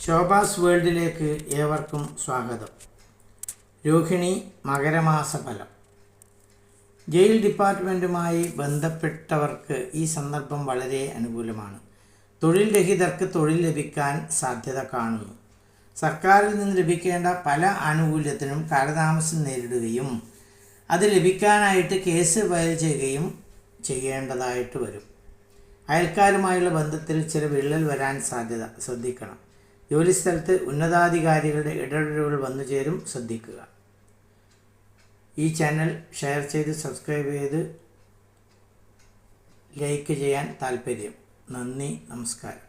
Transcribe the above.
ശോഭാസ് വേൾഡിലേക്ക് ഏവർക്കും സ്വാഗതം. രോഹിണി മകരമാസ ഫലം. ജയിൽ ഡിപ്പാർട്ട്മെൻറ്റുമായി ബന്ധപ്പെട്ടവർക്ക് ഈ സന്ദർഭം വളരെ അനുകൂലമാണ്. തൊഴിൽ രഹിതർക്ക് തൊഴിൽ ലഭിക്കാൻ സാധ്യത കാണുന്നു. സർക്കാരിൽ നിന്ന് ലഭിക്കേണ്ട പല ആനുകൂല്യത്തിനും കാലതാമസം നേരിടുകയും അത് ലഭിക്കാനായിട്ട് കേസ് ഫയൽ ചെയ്യുകയും ചെയ്യേണ്ടതായിട്ട് വരും. അയൽക്കാരുമായുള്ള ബന്ധത്തിൽ ചില വിള്ളൽ വരാൻ സാധ്യത, ശ്രദ്ധിക്കണം. ജോലിസ്ഥലത്ത് ഉന്നതാധികാരികളുടെ ഇടപെടലുകൾ വന്നു ചേരും, ശ്രദ്ധിക്കുക. ഈ ചാനൽ ഷെയർ ചെയ്ത് സബ്സ്ക്രൈബ് ചെയ്ത് ലൈക്ക് ചെയ്യാൻ താല്പര്യം. നന്ദി, നമസ്കാരം.